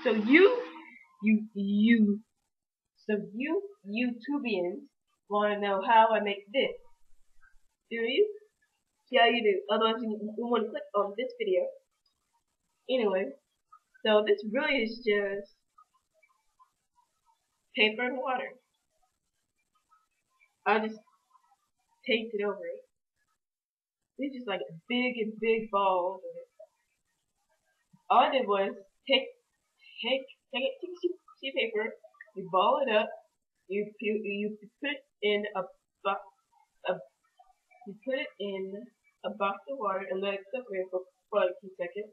So you, so you YouTubians want to know how I make this, do you? Yeah, you do. Otherwise, you want to click on this video. Anyway, so this really is just paper and water. I just taped it over it. These just like big balls. All I did was take a sheet of paper, you ball it up, you put it in a you put it in a box of water and let it soak there for like a few seconds.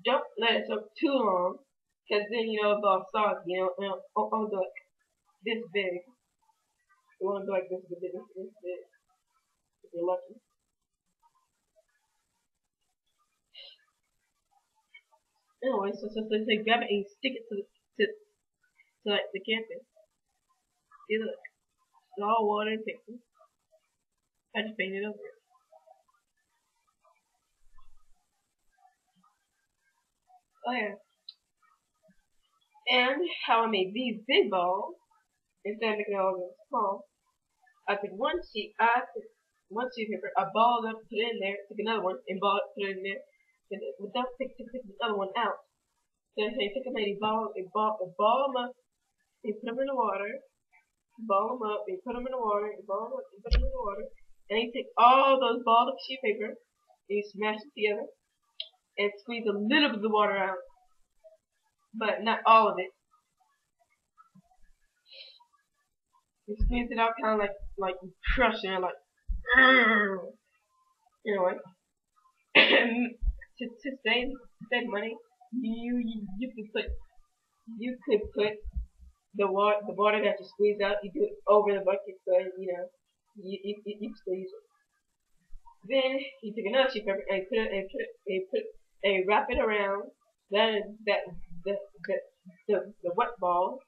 Don't let it soak too long, because then it's all soggy. It'll go like this big. It won't go like this big, this big. If you're lucky. Anyway, so grab it and you stick it to like the canvas. See, look, it's all water and paper. I just painted over it. Oh yeah. And how I made these big balls instead of making all of them small. I took one sheet of paper, I balled up, put it in there, took another one and balled it, put it in there. And without take the other one out. So you take them and you ball them up, you put them in the water, ball them up, you put them in the water, you ball them up, you put them in the water, and you take all those balled up sheet paper, and you smash it together, and squeeze a little bit of the water out, but not all of it. You squeeze it out kind of like crushing it, like anyway. to save money, you could put the water that you squeeze out, you do it over the bucket, so you can still use it. Then you take another sheet of paper and you wrap it around the wet ball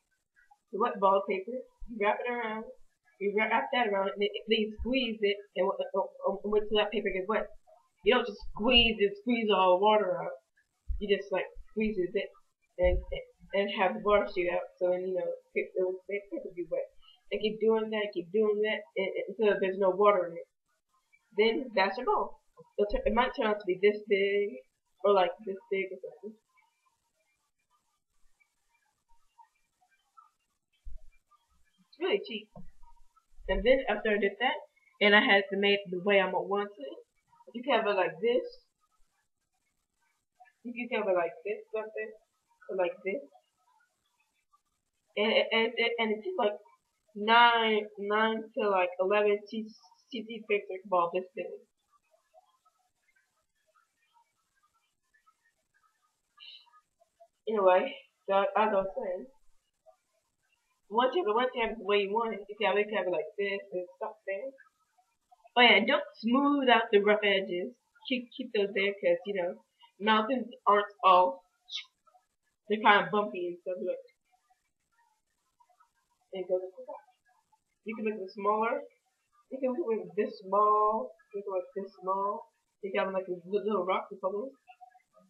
paper. You wrap it around. You wrap that around, and then you squeeze it, and wait till that paper gets wet. You don't just squeeze all the water out. You just like squeeze it a bit, and have the water shoot out, so then paper will be wet. And keep doing that until there's no water in it. Then that's your ball. It might turn out to be this big, or like this big or something. It's really cheap. And then after I did that, and I had to make it the way I want it, you can have it like this. You can have it like this, something, or like this. And it took like 9 to like 11 CC picture ball this big. Anyway, so as I was saying, once you have it the way you want it, you can have it like this and stuff there. Oh yeah, don't smooth out the rough edges. Keep those there, because mountains aren't all, they're kind of bumpy and stuff. Like, and go to the top. You can make it smaller. You can make it this small. You can make it this small. You can have like a little rock or something.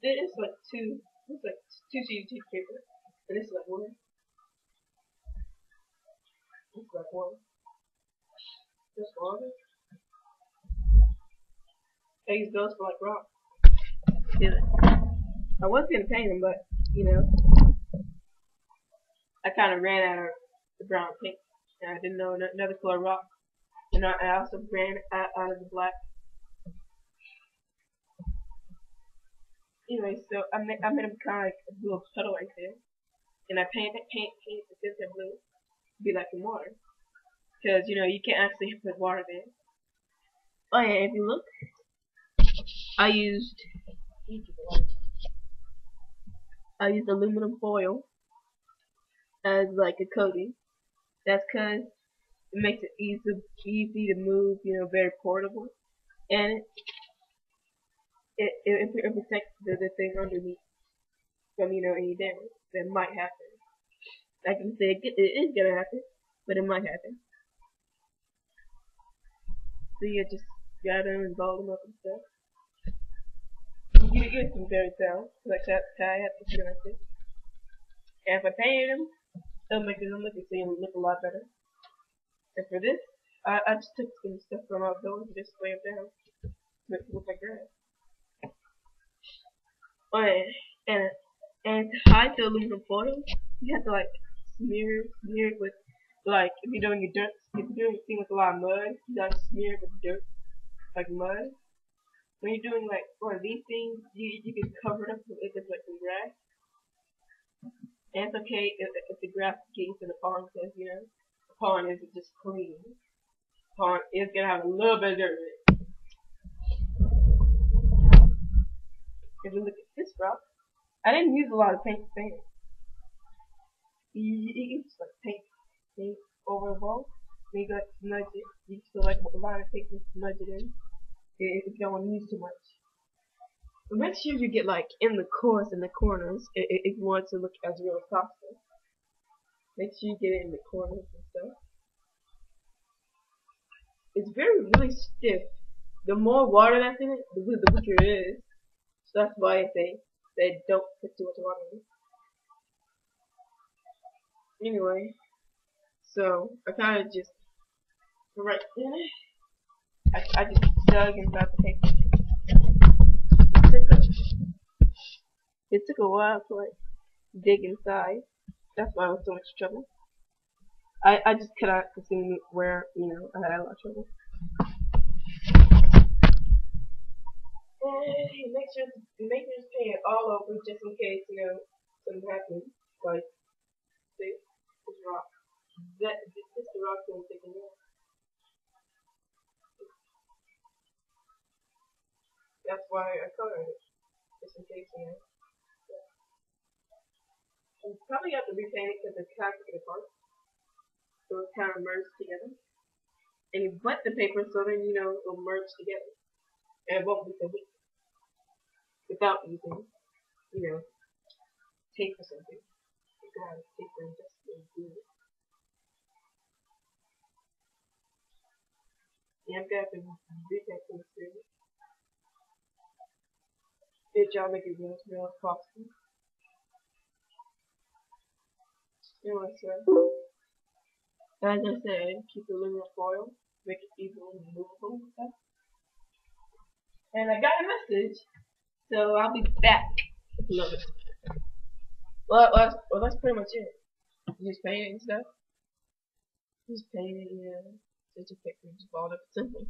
This is like two. This is like 2 sheets of paper, and this is like 1. This is like 1. This one. I use those for like rock. Yeah. I was gonna paint them, but I kind of ran out of the brown paint, and I didn't know another color rock, and I also ran out of the black. Anyway, so I made them kind of like a little puddle right there, and I painted the center blue to be like in water, because you can't actually put water there. Oh yeah, if you look, I used aluminum foil as like a coating. That's because it makes it easy to move, very portable, and it protects the thing underneath from any damage that might happen. I can say it is gonna happen, but it might happen. So you just grab them and ball them up and stuff. You get some very sound, like that. I have to do like this. And if I painted them, it'll make them look a lot better. And for this, I just took some stuff from outdoors and just laid it down to make it look like grass. Oh, and to hide the aluminum foil, you have to like smear it with like if you're doing a thing with a lot of mud, you gotta smear it with dirt, like mud. When you're doing like one of these things, you can cover it up with like some grass. And it's okay if the grass gets in the pond because the pond isn't just clean. The pond is gonna have a little bit of dirt in it. If you look at this rock, I didn't use a lot of paint to paint it. You can just like paint over the wall. Then you like smudge it. You just feel like a line of paint and smudge it in. If you don't want to use too much. But make sure you get like in the corners if you want it to look as real as possible. Make sure you get it in the corners and stuff. It's really stiff. The more water that's in it, the weaker it is. So that's why I say they don't put too much water in it. Anyway, so I kind of just right in it. I just dug inside the paper. It took a while to like dig inside. That's why I was so much trouble. I just cut out the thing where I had a lot of trouble. And make sure to paint it all over just in case something happens. Like this rock. This rock gonna take a minute. That's why I colored it. Just in case You probably have to repaint it because it's kind of apart. So it's kind of merged together. And you wet the paper so then it'll merge together. And it won't be so weak. Without using, tape or something. You can have paper and just do it. Yeah, I'm gonna have to repaint this too. Good job making it as real as possible. Anyway, so as I said, keep the aluminum foil, make it easily removable and stuff. And I got a message, so I'll be back with another. Well, that's pretty much it. Just paint it and stuff. Just paint it, just a picture, just balled up simple.